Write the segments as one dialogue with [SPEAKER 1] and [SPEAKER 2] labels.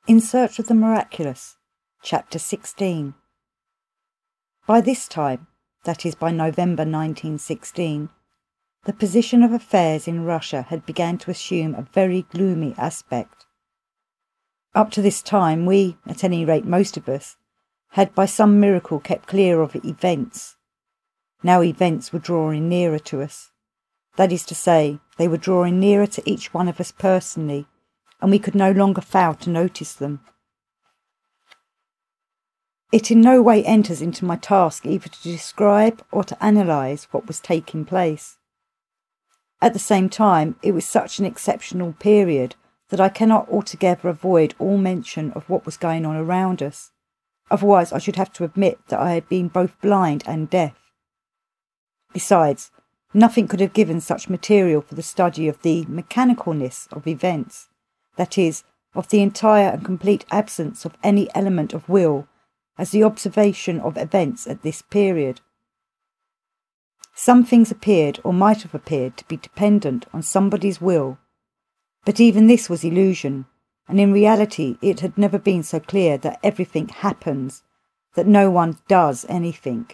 [SPEAKER 1] In Search of the Miraculous, Chapter 16. By this time, that is by November 1916, the position of affairs in Russia had begun to assume a very gloomy aspect. Up to this time we, at any rate most of us, had by some miracle kept clear of events. Now events were drawing nearer to us. That is to say, they were drawing nearer to each one of us personally, and we could no longer fail to notice them. It in no way enters into my task either to describe or to analyse what was taking place. At the same time, it was such an exceptional period that I cannot altogether avoid all mention of what was going on around us. Otherwise I should have to admit that I had been both blind and deaf. Besides, nothing could have given such material for the study of the mechanicalness of events, that is, of the entire and complete absence of any element of will, as the observation of events at this period. Some things appeared, or might have appeared, to be dependent on somebody's will, but even this was illusion, and in reality it had never been so clear that everything happens, that no one does anything.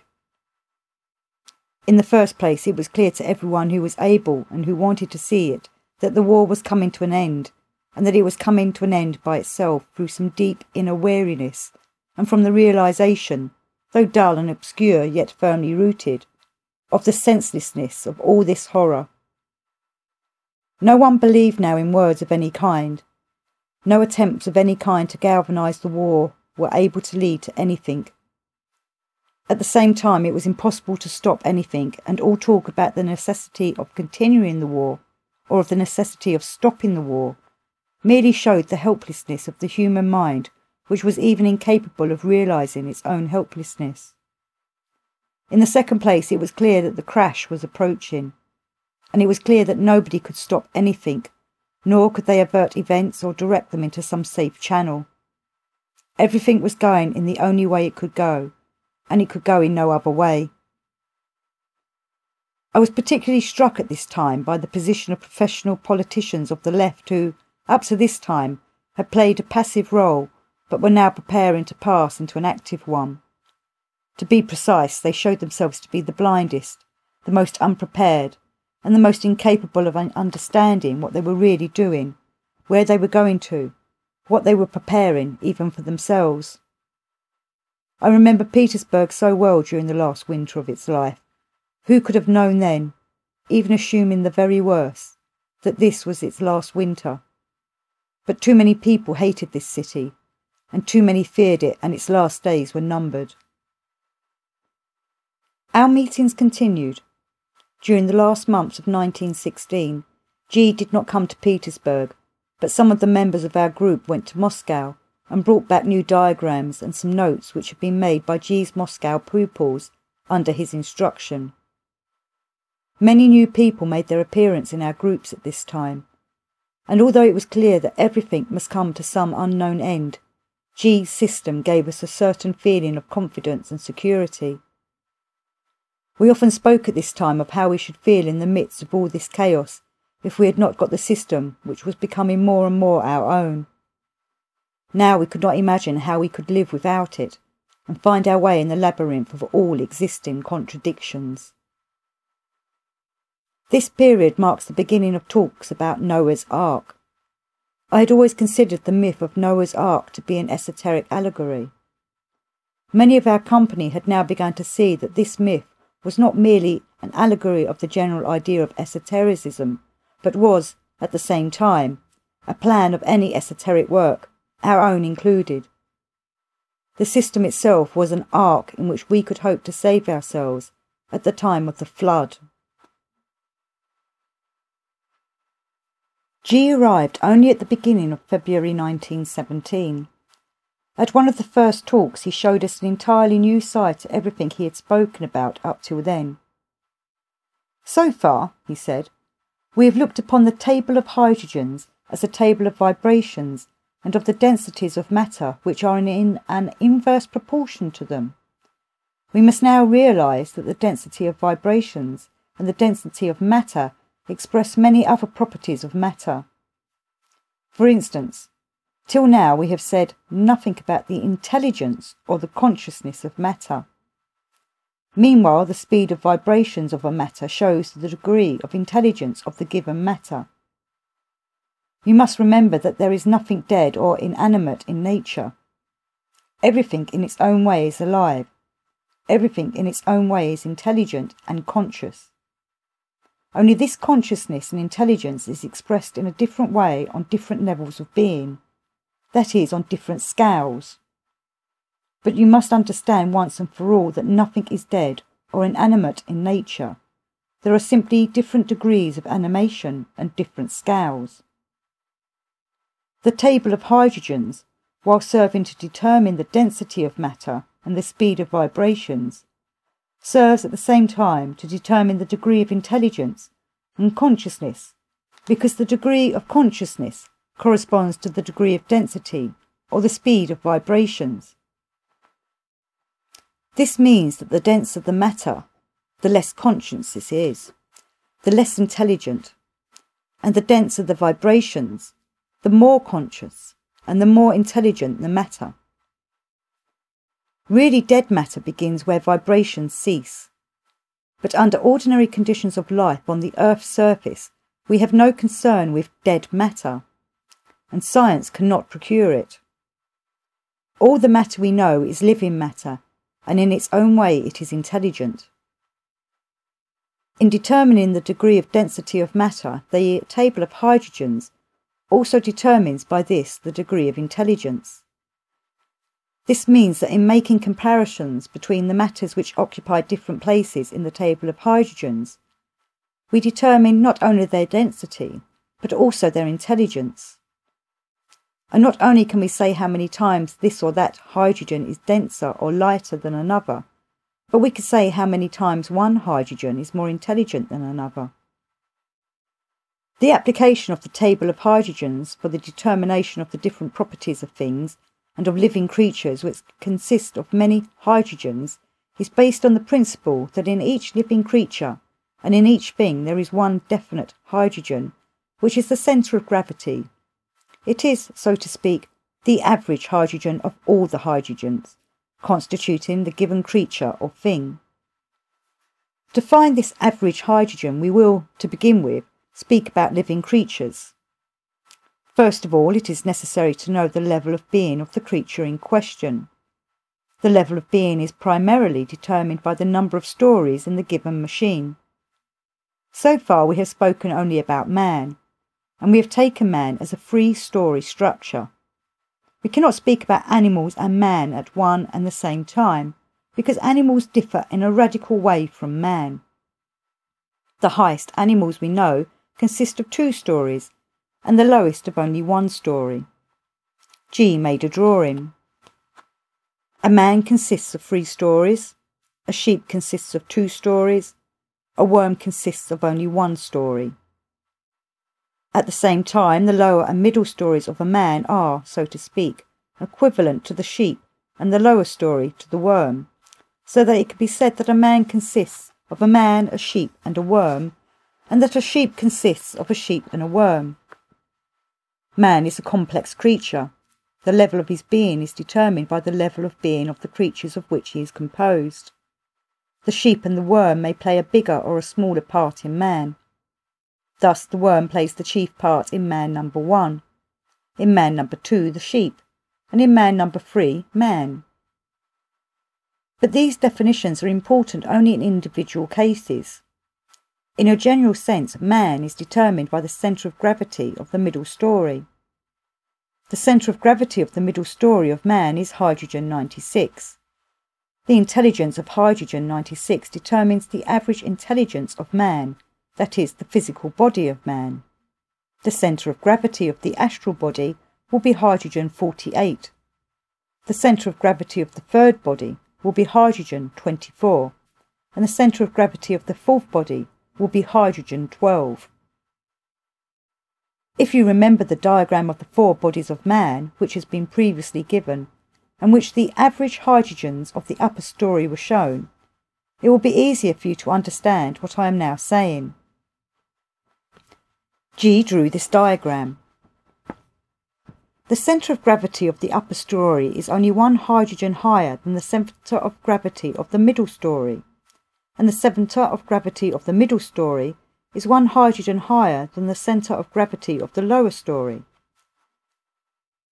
[SPEAKER 1] In the first place, it was clear to everyone who was able and who wanted to see it that the war was coming to an end, and that it was coming to an end by itself through some deep inner weariness, and from the realisation, though dull and obscure yet firmly rooted, of the senselessness of all this horror. No one believed now in words of any kind. No attempts of any kind to galvanise the war were able to lead to anything. At the same time, it was impossible to stop anything, and all talk about the necessity of continuing the war, or of the necessity of stopping the war, merely showed the helplessness of the human mind, which was even incapable of realising its own helplessness. In the second place, it was clear that the crash was approaching, and it was clear that nobody could stop anything, nor could they avert events or direct them into some safe channel. Everything was going in the only way it could go, and it could go in no other way. I was particularly struck at this time by the position of professional politicians of the left who, up to this time, had played a passive role, but were now preparing to pass into an active one. To be precise, they showed themselves to be the blindest, the most unprepared, and the most incapable of understanding what they were really doing, where they were going to, what they were preparing even for themselves. I remember Petersburg so well during the last winter of its life. Who could have known then, even assuming the very worst, that this was its last winter? But too many people hated this city, and too many feared it, and its last days were numbered. Our meetings continued. During the last months of 1916, G did not come to Petersburg, but some of the members of our group went to Moscow and brought back new diagrams and some notes which had been made by G's Moscow pupils under his instruction. Many new people made their appearance in our groups at this time, and although it was clear that everything must come to some unknown end, G's system gave us a certain feeling of confidence and security. We often spoke at this time of how we should feel in the midst of all this chaos if we had not got the system which was becoming more and more our own. Now we could not imagine how we could live without it, and find our way in the labyrinth of all existing contradictions. This period marks the beginning of talks about Noah's Ark. I had always considered the myth of Noah's Ark to be an esoteric allegory. Many of our company had now begun to see that this myth was not merely an allegory of the general idea of esotericism, but was, at the same time, a plan of any esoteric work, our own included. The system itself was an ark in which we could hope to save ourselves at the time of the flood. G arrived only at the beginning of February 1917. At one of the first talks he showed us an entirely new side to everything he had spoken about up till then. So far, he said, we have looked upon the table of hydrogens as a table of vibrations and of the densities of matter which are in an inverse proportion to them. We must now realise that the density of vibrations and the density of matter express many other properties of matter. For instance, Till now we have said nothing about the intelligence or the consciousness of matter. Meanwhile, the speed of vibrations of a matter shows the degree of intelligence of the given matter. You must remember that there is nothing dead or inanimate in nature. Everything in its own way is alive. Everything in its own way is intelligent and conscious. Only this consciousness and intelligence is expressed in a different way on different levels of being, that is, on different scales. But you must understand once and for all that nothing is dead or inanimate in nature. There are simply different degrees of animation and different scales. The table of hydrogens, while serving to determine the density of matter and the speed of vibrations, serves at the same time to determine the degree of intelligence and consciousness, because the degree of consciousness corresponds to the degree of density or the speed of vibrations. This means that the denser the matter, the less conscious it is, the less intelligent, and the denser the vibrations, the more conscious and the more intelligent the matter. Really dead matter begins where vibrations cease. But under ordinary conditions of life on the Earth's surface, we have no concern with dead matter, and science cannot procure it. All the matter we know is living matter, and in its own way it is intelligent. In determining the degree of density of matter, the table of hydrogens also determines by this the degree of intelligence. This means that in making comparisons between the matters which occupy different places in the table of hydrogens, we determine not only their density, but also their intelligence. And not only can we say how many times this or that hydrogen is denser or lighter than another, but we can say how many times one hydrogen is more intelligent than another. The application of the table of hydrogens for the determination of the different properties of things and of living creatures which consist of many hydrogens is based on the principle that in each living creature and in each thing there is one definite hydrogen, which is the centre of gravity. It is, so to speak, the average hydrogen of all the hydrogens, constituting the given creature or thing. To find this average hydrogen, we will, to begin with, speak about living creatures. First of all, it is necessary to know the level of being of the creature in question. The level of being is primarily determined by the number of stories in the given machine. So far we have spoken only about man, and we have taken man as a three-story structure. We cannot speak about animals and man at one and the same time, because animals differ in a radical way from man. The highest animals we know consist of 2 stories, and the lowest of only 1 story. G made a drawing. A man consists of 3 stories, a sheep consists of 2 stories, a worm consists of only 1 story. At the same time, the lower and middle stories of a man are, so to speak, equivalent to the sheep and the lower story to the worm, so that it can be said that a man consists of a man, a sheep and a worm, and that a sheep consists of a sheep and a worm. Man is a complex creature. The level of his being is determined by the level of being of the creatures of which he is composed. The sheep and the worm may play a bigger or a smaller part in man. Thus the worm plays the chief part in man number 1, in man number 2 the sheep, and in man number 3 man. But these definitions are important only in individual cases. In a general sense, man is determined by the centre of gravity of the middle story. The centre of gravity of the middle story of man is hydrogen 96. The intelligence of hydrogen 96 determines the average intelligence of man, that is, the physical body of man. The centre of gravity of the astral body will be hydrogen 48. The centre of gravity of the third body will be hydrogen 24, and the centre of gravity of the fourth body will be hydrogen 12. If you remember the diagram of the 4 bodies of man, which has been previously given, and which the average hydrogens of the upper story were shown, it will be easier for you to understand what I am now saying. G drew this diagram. The centre of gravity of the upper story is only one hydrogen higher than the centre of gravity of the middle story, and the centre of gravity of the middle story is one hydrogen higher than the centre of gravity of the lower story.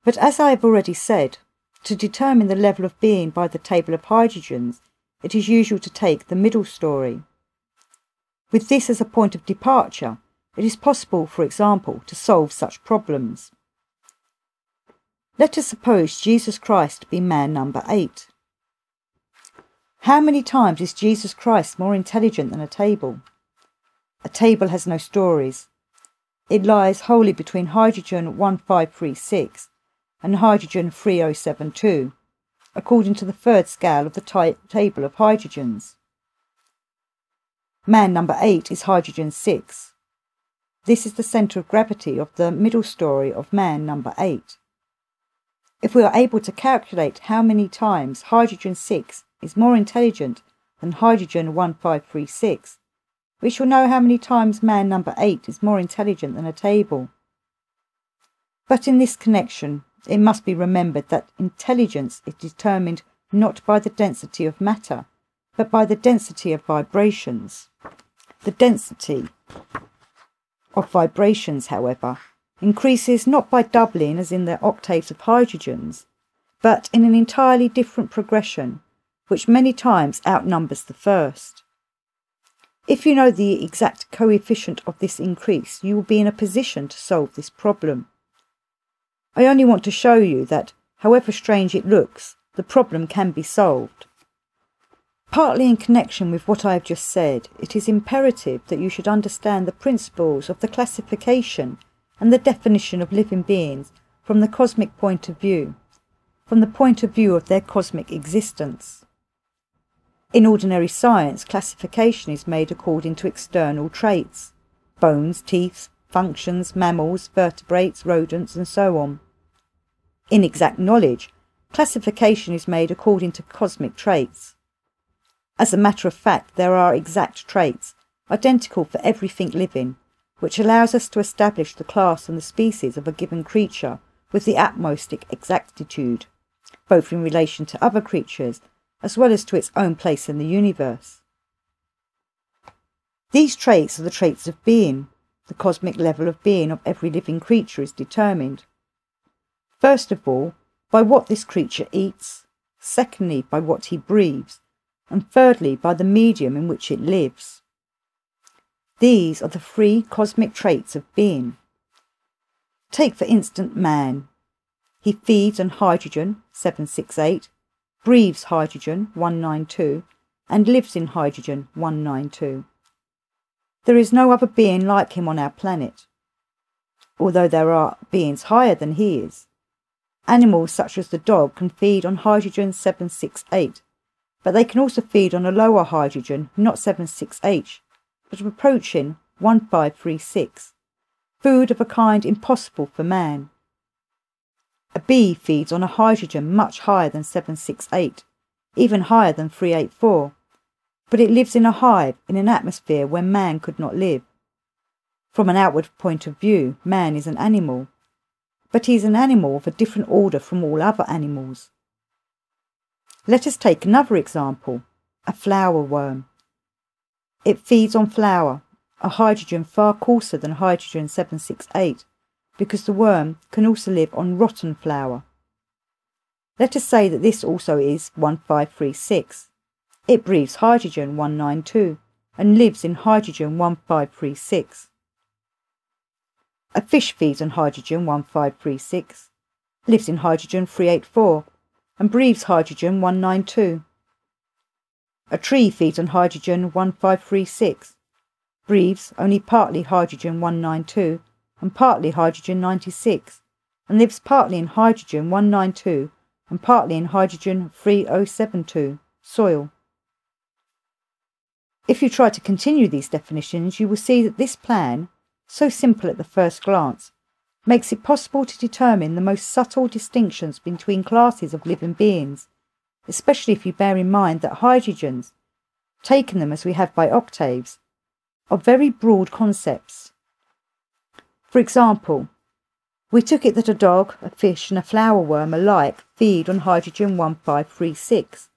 [SPEAKER 1] But as I have already said, to determine the level of being by the table of hydrogens, it is usual to take the middle story. With this as a point of departure, it is possible, for example, to solve such problems. Let us suppose Jesus Christ to be man number 8. How many times is Jesus Christ more intelligent than a table? A table has no stories. It lies wholly between hydrogen 1536 and hydrogen 3072, according to the third scale of the table of hydrogens. Man number 8 is hydrogen 6. This is the centre of gravity of the middle story of man number 8. If we are able to calculate how many times hydrogen 6 is more intelligent than hydrogen 1536, we shall know how many times man number 8 is more intelligent than a table. But in this connection, it must be remembered that intelligence is determined not by the density of matter, but by the density of vibrations. The density of vibrations, however, increases not by doubling as in the octaves of hydrogens, but in an entirely different progression, which many times outnumbers the first. If you know the exact coefficient of this increase, you will be in a position to solve this problem. I only want to show you that, however strange it looks, the problem can be solved. Partly in connection with what I have just said, it is imperative that you should understand the principles of the classification and the definition of living beings from the cosmic point of view, from the point of view of their cosmic existence. In ordinary science, classification is made according to external traits: bones, teeth, functions, mammals, vertebrates, rodents, and so on. In exact knowledge, classification is made according to cosmic traits. As a matter of fact, there are exact traits, identical for everything living, which allows us to establish the class and the species of a given creature with the utmost exactitude, both in relation to other creatures as well as to its own place in the universe. These traits are the traits of being. The cosmic level of being of every living creature is determined, first of all, by what this creature eats, secondly, by what he breathes, and thirdly, by the medium in which it lives. These are the three cosmic traits of being. Take for instance man. He feeds on hydrogen 768, breathes hydrogen 192, and lives in hydrogen 192. There is no other being like him on our planet, although there are beings higher than he is. Animals such as the dog can feed on hydrogen 768, but they can also feed on a lower hydrogen, not 76H, but approaching 1536, food of a kind impossible for man. A bee feeds on a hydrogen much higher than 768, even higher than 384, but it lives in a hive in an atmosphere where man could not live. From an outward point of view, man is an animal, but he is an animal of a different order from all other animals. Let us take another example, a flower worm. It feeds on flour, a hydrogen far coarser than hydrogen 768, because the worm can also live on rotten flour. Let us say that this also is 1536. It breathes hydrogen 192 and lives in hydrogen 1536. A fish feeds on hydrogen 1536, lives in hydrogen 384, and breathes hydrogen 192. A tree feeds on hydrogen 1536, breathes only partly hydrogen 192 and partly hydrogen 96, and lives partly in hydrogen 192 and partly in hydrogen 3072, soil. If you try to continue these definitions, you will see that this plan, so simple at the first glance, makes it possible to determine the most subtle distinctions between classes of living beings, especially if you bear in mind that hydrogens, taking them as we have by octaves, are very broad concepts. For example, We took it that a dog, a fish and a flower worm alike feed on hydrogen 1536,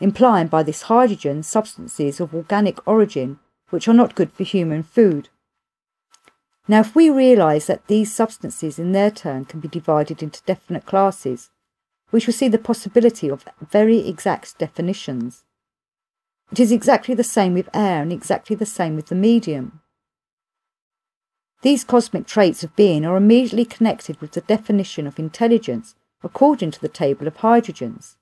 [SPEAKER 1] implying by this hydrogen substances of organic origin which are not good for human food. Now if we realise that these substances in their turn can be divided into definite classes, we shall see the possibility of very exact definitions. It is exactly the same with air and exactly the same with the medium. These cosmic traits of being are immediately connected with the definition of intelligence according to the table of hydrogens.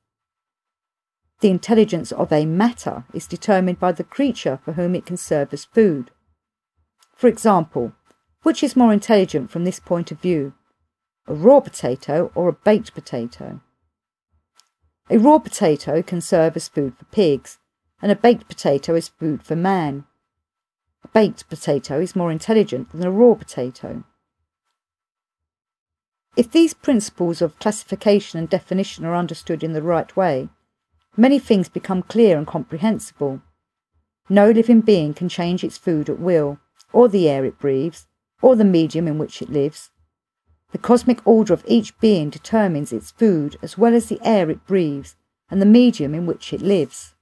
[SPEAKER 1] The intelligence of a matter is determined by the creature for whom it can serve as food. For example, which is more intelligent from this point of view, a raw potato or a baked potato? A raw potato can serve as food for pigs, and a baked potato as food for man. A baked potato is more intelligent than a raw potato. If these principles of classification and definition are understood in the right way, many things become clear and comprehensible. No living being can change its food at will, or the air it breathes, or the medium in which it lives. The cosmic order of each being determines its food as well as the air it breathes and the medium in which it lives.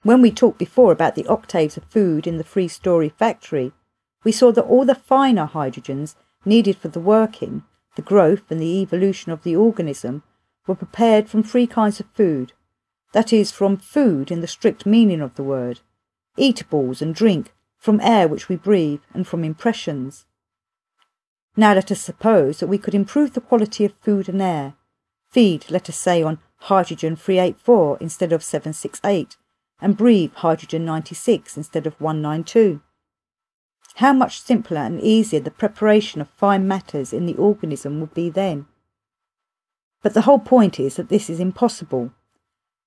[SPEAKER 1] When we talked before about the octaves of food in the three-story factory, we saw that all the finer hydrogens needed for the working, the growth and the evolution of the organism were prepared from three kinds of food, that is, from food in the strict meaning of the word, eatables and drink, from air which we breathe, and from impressions. Now let us suppose that we could improve the quality of food and air, feed, let us say, on hydrogen 384 instead of 768, and breathe hydrogen 96 instead of 192. How much simpler and easier the preparation of fine matters in the organism would be then. But the whole point is that this is impossible.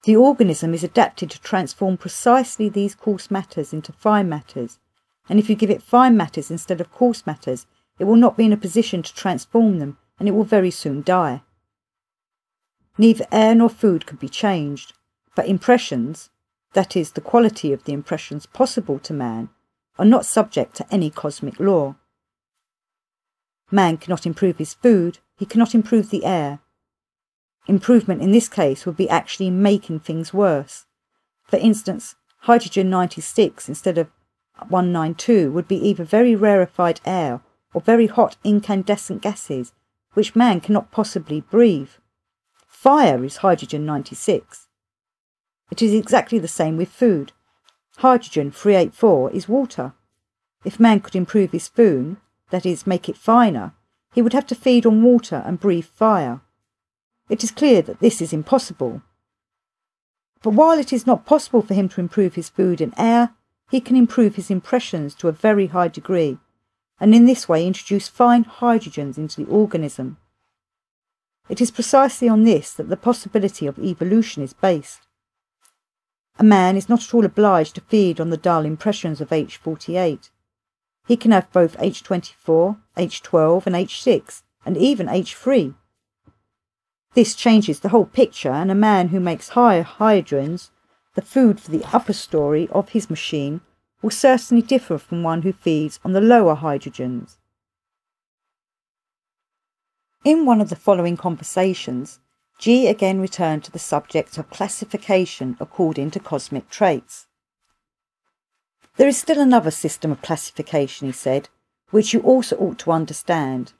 [SPEAKER 1] The organism is adapted to transform precisely these coarse matters into fine matters, and if you give it fine matters instead of coarse matters, it will not be in a position to transform them, and it will very soon die. Neither air nor food could be changed, but impressions, that is, the quality of the impressions possible to man, are not subject to any cosmic law. Man cannot improve his food, he cannot improve the air. Improvement in this case would be actually making things worse. For instance, hydrogen 96 instead of 192 would be either very rarefied air or very hot incandescent gases, which man cannot possibly breathe. Fire is hydrogen 96. It is exactly the same with food. Hydrogen 384 is water. If man could improve his food, that is, make it finer, he would have to feed on water and breathe fire. It is clear that this is impossible. But while it is not possible for him to improve his food and air, he can improve his impressions to a very high degree, and in this way introduce fine hydrogens into the organism. It is precisely on this that the possibility of evolution is based. A man is not at all obliged to feed on the dull impressions of H48. He can have both H24, H12 and H6, and even H3. This changes the whole picture, and a man who makes higher hydrogens, the food for the upper story of his machine, will certainly differ from one who feeds on the lower hydrogens. In one of the following conversations, G again returned to the subject of classification according to cosmic traits. There is still another system of classification, he said, which you also ought to understand.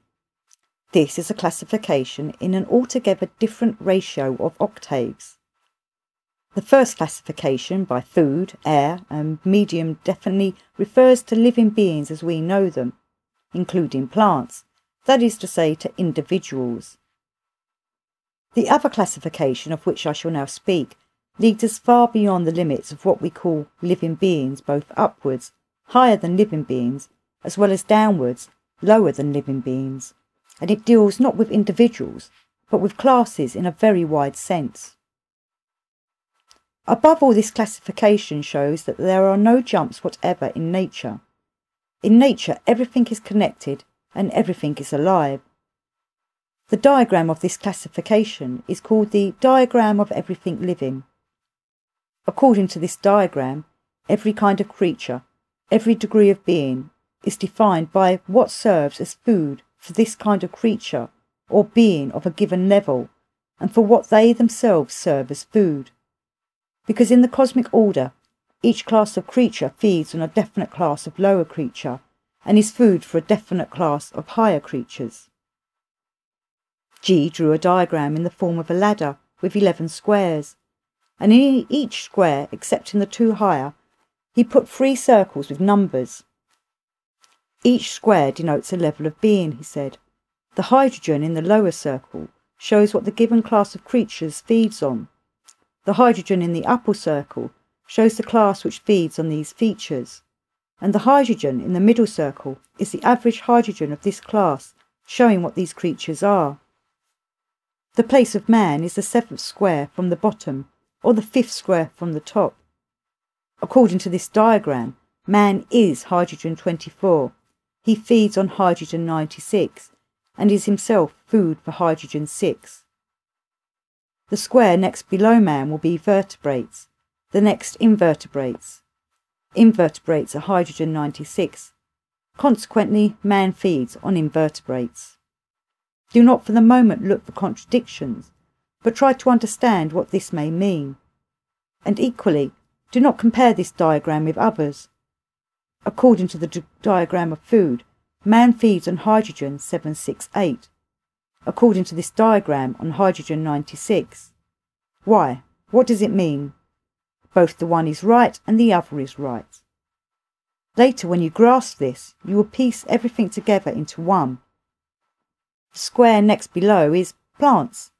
[SPEAKER 1] This is a classification in an altogether different ratio of octaves. The first classification by food, air and medium definitely refers to living beings as we know them, including plants, that is to say, to individuals. The other classification, of which I shall now speak, leads us far beyond the limits of what we call living beings, both upwards, higher than living beings, as well as downwards, lower than living beings, and it deals not with individuals, but with classes in a very wide sense. Above all, this classification shows that there are no jumps whatever in nature. In nature, everything is connected and everything is alive. The diagram of this classification is called the diagram of everything living. According to this diagram, every kind of creature, every degree of being, is defined by what serves as food for this kind of creature or being of a given level, and for what they themselves serve as food. Because in the cosmic order, each class of creature feeds on a definite class of lower creature, and is food for a definite class of higher creatures. G drew a diagram in the form of a ladder with 11 squares, and in each square, excepting the 2 higher, he put 3 circles with numbers. Each square denotes a level of being, he said. The hydrogen in the lower circle shows what the given class of creatures feeds on. The hydrogen in the upper circle shows the class which feeds on these features, and the hydrogen in the middle circle is the average hydrogen of this class, showing what these creatures are. The place of man is the 7th square from the bottom, or the 5th square from the top. According to this diagram, man is hydrogen 24. He feeds on hydrogen 96, and is himself food for hydrogen 6. The square next below man will be vertebrates, the next invertebrates. Invertebrates are hydrogen 96. Consequently, man feeds on invertebrates. Do not for the moment look for contradictions, but try to understand what this may mean. And equally, do not compare this diagram with others. According to the diagram of food, man feeds on hydrogen 768. According to this diagram, on hydrogen 96. Why? What does it mean? Both the one is right and the other is right. Later, when you grasp this, you will piece everything together into one. The square next below is plants,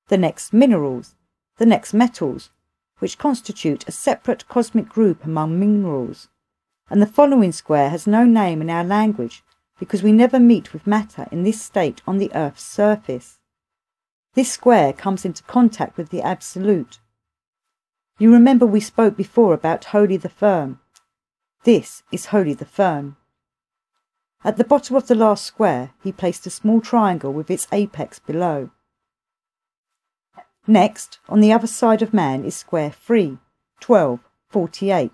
[SPEAKER 1] the next minerals, the next metals, which constitute a separate cosmic group among minerals, and the following square has no name in our language because we never meet with matter in this state on the Earth's surface. This square comes into contact with the Absolute. You remember we spoke before about Holy the Firm. This is Holy the Firm. At the bottom of the last square, he placed a small triangle with its apex below. Next, on the other side of man is square 3, 12, 48.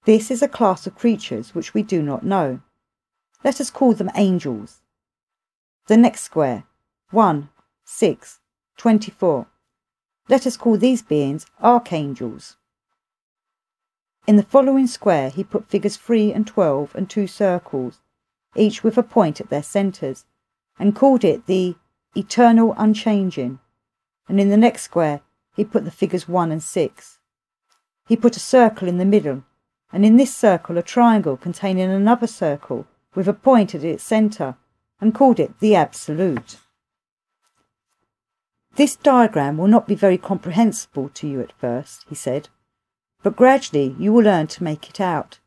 [SPEAKER 1] This is a class of creatures which we do not know. Let us call them angels. The next square, 1, 6, 24. Let us call these beings archangels. In the following square he put figures 3 and 12 and 2 circles, each with a point at their centres, and called it the eternal unchanging, and in the next square he put the figures 1 and 6. He put a circle in the middle, and in this circle a triangle containing another circle with a point at its centre, and called it the Absolute. This diagram will not be very comprehensible to you at first, he said, but gradually you will learn to make it out.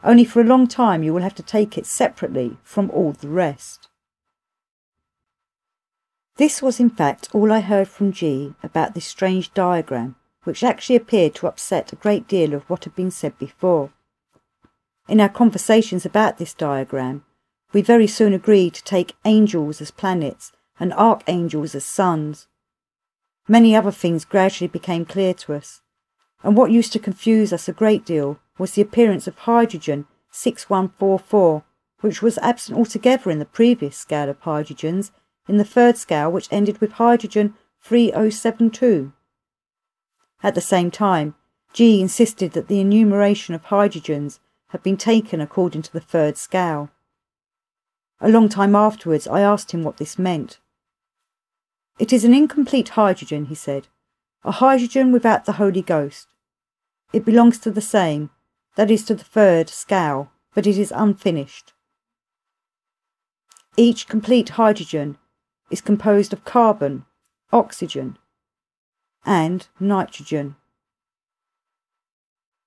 [SPEAKER 1] Only for a long time you will have to take it separately from all the rest. This was in fact all I heard from G about this strange diagram, which actually appeared to upset a great deal of what had been said before. In our conversations about this diagram, we very soon agreed to take angels as planets and archangels as suns. Many other things gradually became clear to us, and what used to confuse us a great deal was the appearance of hydrogen 6144, which was absent altogether in the previous scale of hydrogens, in the third scale which ended with hydrogen 3072. At the same time, G insisted that the enumeration of hydrogens had been taken according to the third scale. A long time afterwards I asked him what this meant. It is an incomplete hydrogen, he said, a hydrogen without the Holy Ghost. It belongs to the same, that is to the third scale, but it is unfinished. Each complete hydrogen is composed of carbon, oxygen, and nitrogen.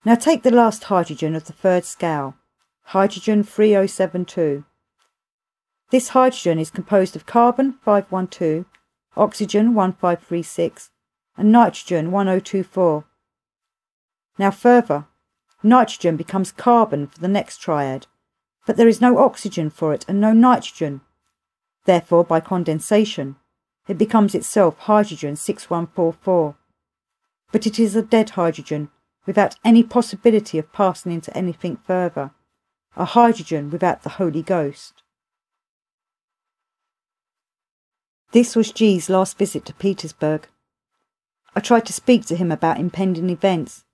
[SPEAKER 1] Now take the last hydrogen of the third scale, hydrogen 3072. This hydrogen is composed of carbon 512, oxygen 1536, and nitrogen 1024. Now further, nitrogen becomes carbon for the next triad, but there is no oxygen for it and no nitrogen. Therefore, by condensation, it becomes itself hydrogen 6144. But it is a dead hydrogen, without any possibility of passing into anything further, a hydrogen without the Holy Ghost. This was G's last visit to Petersburg. I tried to speak to him about impending events,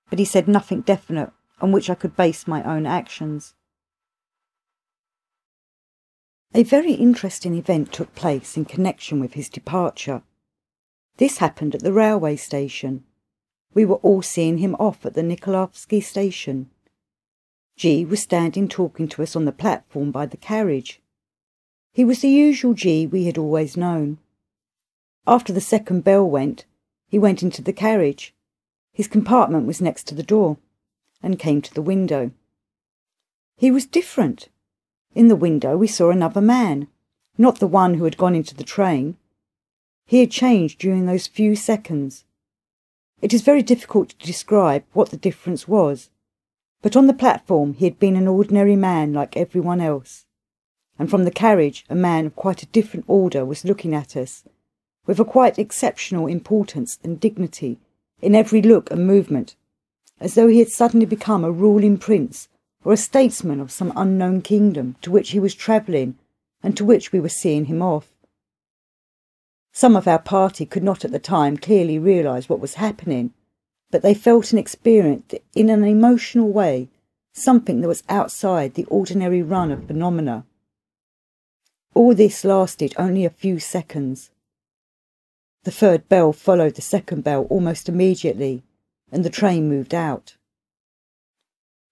[SPEAKER 1] but he said nothing definite on which I could base my own actions. A very interesting event took place in connection with his departure. This happened at the railway station. We were all seeing him off at the Nikolovsky station. G was standing talking to us on the platform by the carriage. He was the usual G we had always known. After the second bell went, he went into the carriage. His compartment was next to the door, and came to the window. He was different. In the window we saw another man, not the one who had gone into the train. He had changed during those few seconds. It is very difficult to describe what the difference was, but on the platform he had been an ordinary man like everyone else, and from the carriage a man of quite a different order was looking at us, with a quite exceptional importance and dignity in every look and movement, as though he had suddenly become a ruling prince or a statesman of some unknown kingdom to which he was travelling and to which we were seeing him off. Some of our party could not at the time clearly realise what was happening, but they felt and experienced in an emotional way something that was outside the ordinary run of phenomena. All this lasted only a few seconds. The third bell followed the second bell almost immediately, and the train moved out.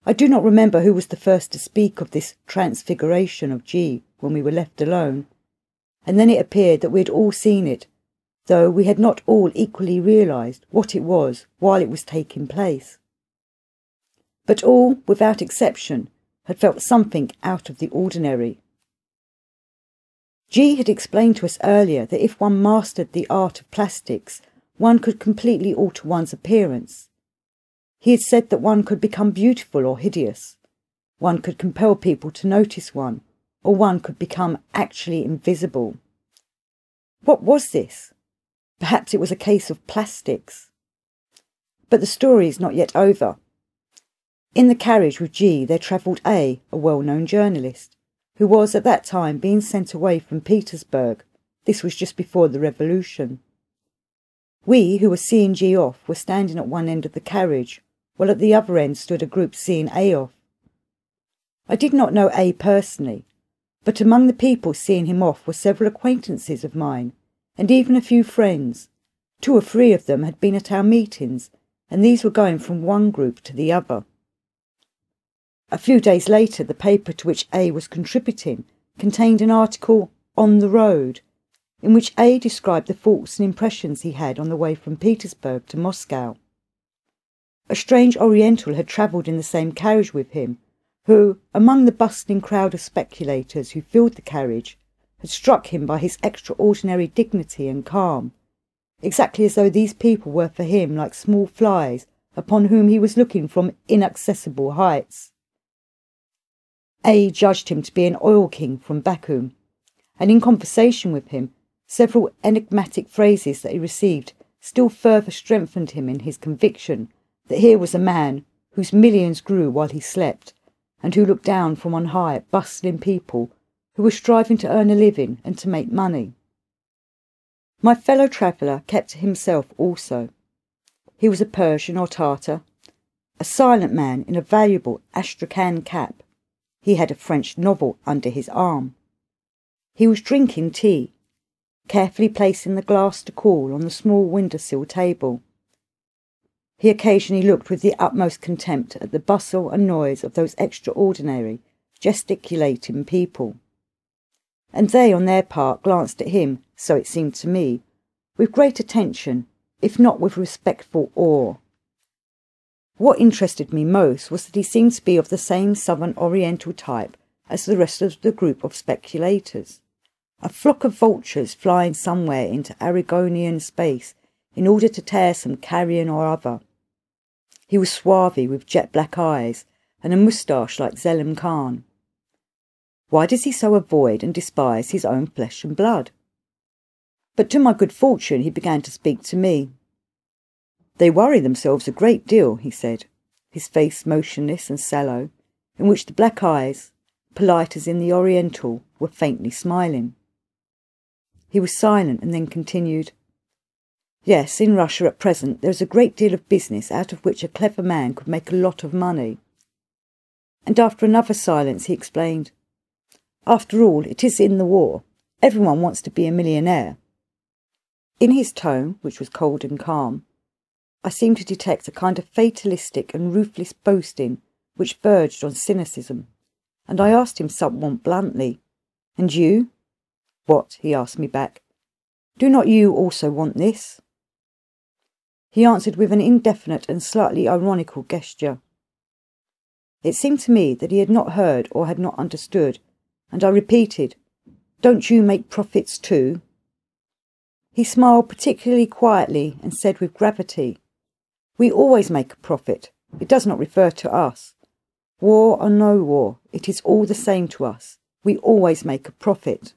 [SPEAKER 1] I do not remember who was the first to speak of this transfiguration of G when we were left alone, and then it appeared that we had all seen it, though we had not all equally realised what it was while it was taking place. But all, without exception, had felt something out of the ordinary. G had explained to us earlier that if one mastered the art of plastics, one could completely alter one's appearance. He had said that one could become beautiful or hideous. One could compel people to notice one, or one could become actually invisible. What was this? Perhaps it was a case of plastics. But the story is not yet over. In the carriage with G there travelled A well-known journalist, who was at that time being sent away from Petersburg. This was just before the revolution. We, who were seeing G off, were standing at one end of the carriage, while at the other end stood a group seeing A off. I did not know A personally, but among the people seeing him off were several acquaintances of mine, and even a few friends. 2 or 3 of them had been at our meetings, and these were going from one group to the other. A few days later, the paper to which A was contributing contained an article on the road, in which A described the thoughts and impressions he had on the way from Petersburg to Moscow. A strange Oriental had travelled in the same carriage with him, who, among the bustling crowd of speculators who filled the carriage, had struck him by his extraordinary dignity and calm, exactly as though these people were for him like small flies upon whom he was looking from inaccessible heights. A judged him to be an oil king from Baku, and in conversation with him, several enigmatic phrases that he received still further strengthened him in his conviction that here was a man whose millions grew while he slept, and who looked down from on high at bustling people who were striving to earn a living and to make money. My fellow traveller kept to himself also. He was a Persian or Tartar, a silent man in a valuable astrakhan cap. He had a French novel under his arm. He was drinking tea, carefully placing the glass to cool on the small windowsill table. He occasionally looked with the utmost contempt at the bustle and noise of those extraordinary, gesticulating people, and they on their part glanced at him, so it seemed to me, with great attention, if not with respectful awe. What interested me most was that he seemed to be of the same southern Oriental type as the rest of the group of speculators, a flock of vultures flying somewhere into Aragonian space in order to tear some carrion or other. He was swarthy with jet-black eyes and a moustache like Selim Khan. Why does he so avoid and despise his own flesh and blood? But to my good fortune he began to speak to me. They worry themselves a great deal, he said, his face motionless and sallow, in which the black eyes, polite as in the Oriental, were faintly smiling. He was silent and then continued, "Yes, in Russia at present there is a great deal of business out of which a clever man could make a lot of money." And after another silence he explained, "After all, it is in the war. Everyone wants to be a millionaire." In his tone, which was cold and calm, I seemed to detect a kind of fatalistic and ruthless boasting which verged on cynicism, and I asked him somewhat bluntly, "And you?" "What?" he asked me back. "Do not you also want this?" He answered with an indefinite and slightly ironical gesture. It seemed to me that he had not heard or had not understood, and I repeated, "Don't you make profits too?" He smiled particularly quietly and said with gravity, "We always make a profit. It does not refer to us. War or no war, it is all the same to us. We always make a profit."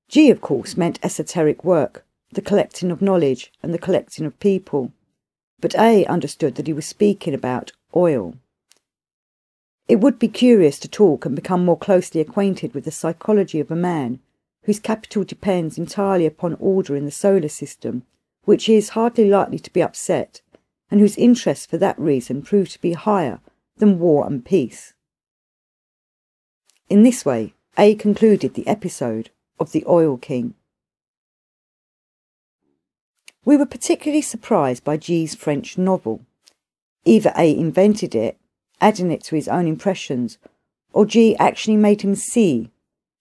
[SPEAKER 1] G, of course, meant esoteric work, the collecting of knowledge and the collecting of people, but A understood that he was speaking about oil. It would be curious to talk and become more closely acquainted with the psychology of a man whose capital depends entirely upon order in the solar system, which is hardly likely to be upset, and whose interests for that reason prove to be higher than war and peace. In this way, A concluded the episode of the Oil King. We were particularly surprised by G's French novel. Either A invented it, adding it to his own impressions, or G actually made him see,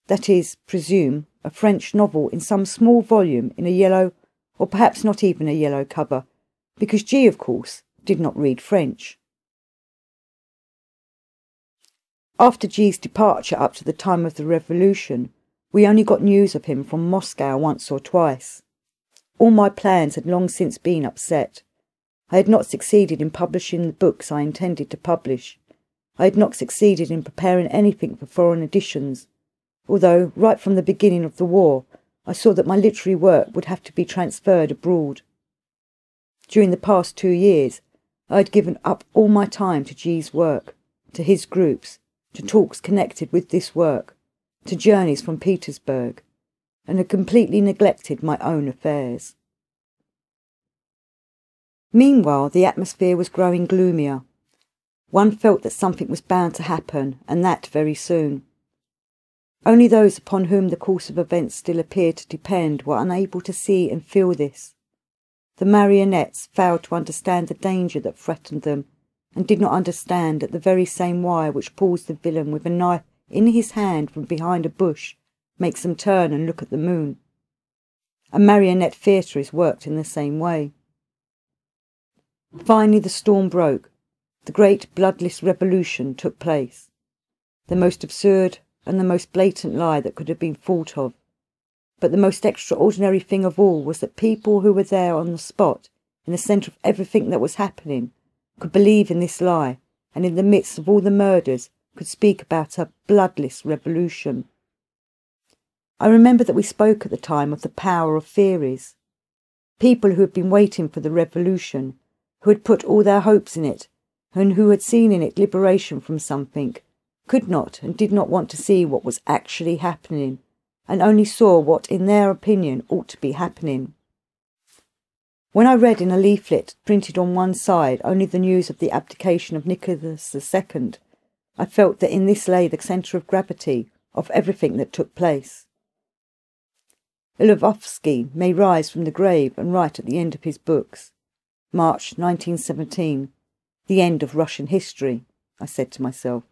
[SPEAKER 1] that is, presume, a French novel in some small volume in a yellow, or perhaps not even a yellow cover, because G, of course, did not read French. After G's departure up to the time of the Revolution, we only got news of him from Moscow once or twice. All my plans had long since been upset. I had not succeeded in publishing the books I intended to publish. I had not succeeded in preparing anything for foreign editions, although, right from the beginning of the war, I saw that my literary work would have to be transferred abroad. During the past 2 years, I had given up all my time to G's work, to his groups, to talks connected with this work, to journeys from Petersburg, and had completely neglected my own affairs. Meanwhile, the atmosphere was growing gloomier. One felt that something was bound to happen, and that very soon. Only those upon whom the course of events still appeared to depend were unable to see and feel this. The marionettes failed to understand the danger that threatened them, and did not understand at the very same wire which pulls the villain with a knife in his hand from behind a bush, makes them turn and look at the moon. A marionette theatre is worked in the same way. Finally the storm broke. The great bloodless revolution took place. The most absurd and the most blatant lie that could have been thought of. But the most extraordinary thing of all was that people who were there on the spot, in the centre of everything that was happening, could believe in this lie, and in the midst of all the murders could speak about a bloodless revolution. I remember that we spoke at the time of the power of theories. People who had been waiting for the revolution, who had put all their hopes in it, and who had seen in it liberation from something, could not and did not want to see what was actually happening, and only saw what in their opinion ought to be happening. When I read in a leaflet printed on one side only the news of the abdication of Nicholas II, I felt that in this lay the centre of gravity of everything that took place. Elliott may rise from the grave and write at the end of his books, March 1917, the end of Russian history, I said to myself.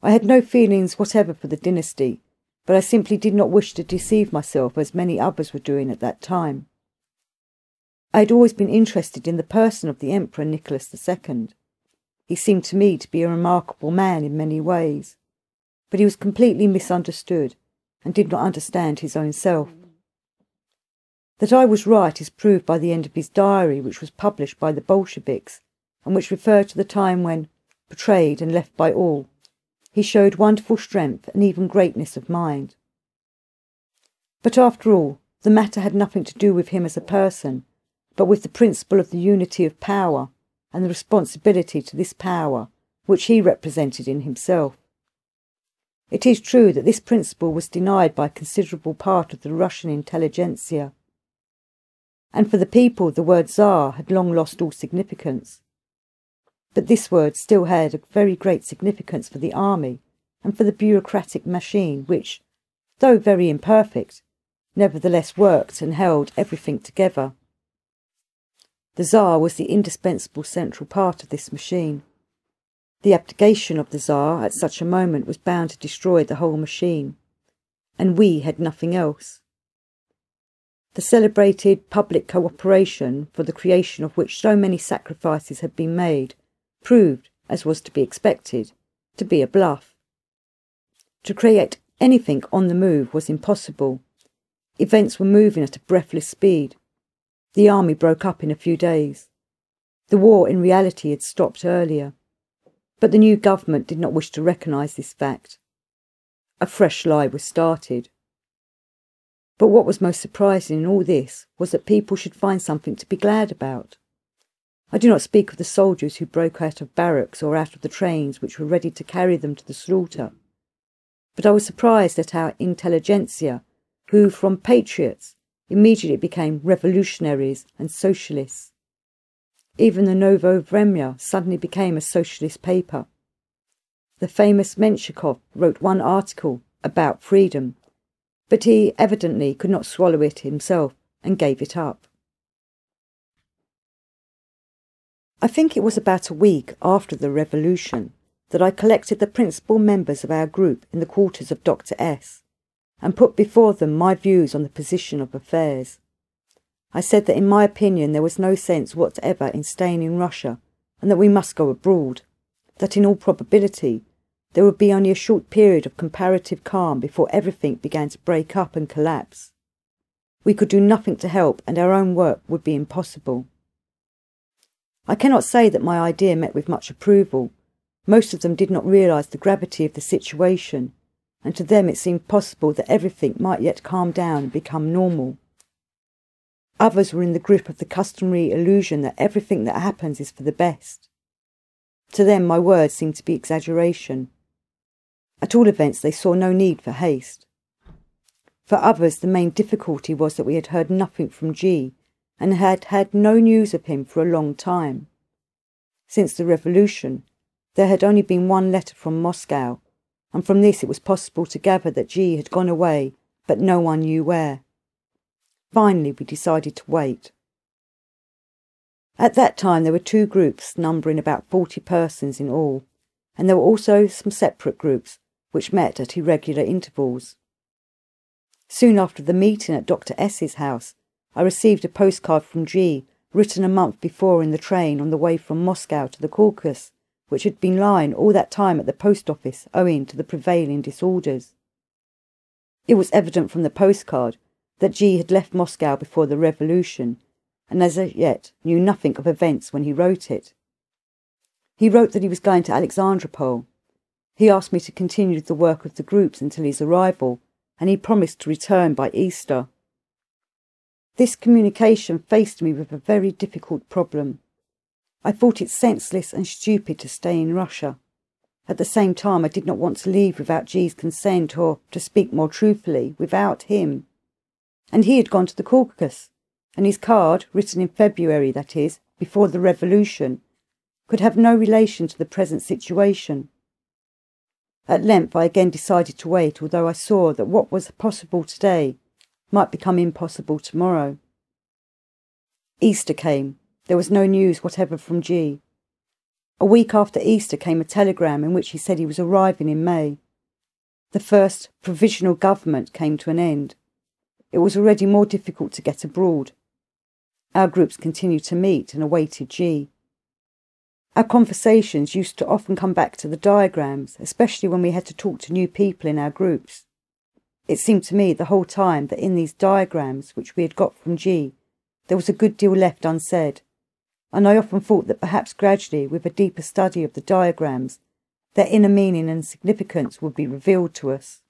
[SPEAKER 1] I had no feelings whatever for the dynasty, but I simply did not wish to deceive myself as many others were doing at that time. I had always been interested in the person of the Emperor Nicholas II. He seemed to me to be a remarkable man in many ways, but he was completely misunderstood and did not understand his own self. That I was right is proved by the end of his diary, which was published by the Bolsheviks, and which referred to the time when, betrayed and left by all, he showed wonderful strength and even greatness of mind. But after all, the matter had nothing to do with him as a person, but with the principle of the unity of power and the responsibility to this power which he represented in himself. It is true that this principle was denied by a considerable part of the Russian intelligentsia, and for the people the word Tsar had long lost all significance. But this word still had a very great significance for the army and for the bureaucratic machine which, though very imperfect, nevertheless worked and held everything together. The Tsar was the indispensable central part of this machine. The abdication of the Tsar at such a moment was bound to destroy the whole machine, and we had nothing else. The celebrated public cooperation, for the creation of which so many sacrifices had been made, proved, as was to be expected, to be a bluff. To create anything on the move was impossible. Events were moving at a breathless speed. The army broke up in a few days. The war in reality had stopped earlier, but the new government did not wish to recognise this fact. A fresh lie was started. But what was most surprising in all this was that people should find something to be glad about. I do not speak of the soldiers who broke out of barracks or out of the trains which were ready to carry them to the slaughter, but I was surprised at our intelligentsia, who from patriots immediately became revolutionaries and socialists. Even the Novo Vremya suddenly became a socialist paper. The famous Menshikov wrote one article about freedom, but he evidently could not swallow it himself and gave it up. I think it was about a week after the revolution that I collected the principal members of our group in the quarters of Dr. S. and put before them my views on the position of affairs. I said that in my opinion there was no sense whatever in staying in Russia and that we must go abroad, that in all probability there would be only a short period of comparative calm before everything began to break up and collapse. We could do nothing to help and our own work would be impossible. I cannot say that my idea met with much approval. Most of them did not realise the gravity of the situation, and to them it seemed possible that everything might yet calm down and become normal. Others were in the grip of the customary illusion that everything that happens is for the best. To them my words seemed to be exaggeration. At all events they saw no need for haste. For others the main difficulty was that we had heard nothing from G, and had had no news of him for a long time. Since the revolution, there had only been one letter from Moscow, and from this it was possible to gather that G had gone away, but no one knew where. Finally, we decided to wait. At that time there were two groups numbering about 40 persons in all, and there were also some separate groups which met at irregular intervals. Soon after the meeting at Dr. S.'s house, I received a postcard from G, written a month before in the train on the way from Moscow to the Caucasus, which had been lying all that time at the post office owing to the prevailing disorders. It was evident from the postcard that G had left Moscow before the revolution, and as yet knew nothing of events when he wrote it. He wrote that he was going to Alexandropol. He asked me to continue the work of the groups until his arrival, and he promised to return by Easter. This communication faced me with a very difficult problem. I thought it senseless and stupid to stay in Russia. At the same time, I did not want to leave without G's consent, or, to speak more truthfully, without him. And he had gone to the Caucasus, and his card, written in February, that is, before the revolution, could have no relation to the present situation. At length I again decided to wait, although I saw that what was possible today might become impossible tomorrow. Easter came. There was no news whatever from G. A week after Easter came a telegram in which he said he was arriving in May. The first provisional government came to an end. It was already more difficult to get abroad. Our groups continued to meet and awaited G. Our conversations used to often come back to the diagrams, especially when we had to talk to new people in our groups. It seemed to me the whole time that in these diagrams which we had got from G, there was a good deal left unsaid, and I often thought that perhaps gradually, with a deeper study of the diagrams, their inner meaning and significance would be revealed to us.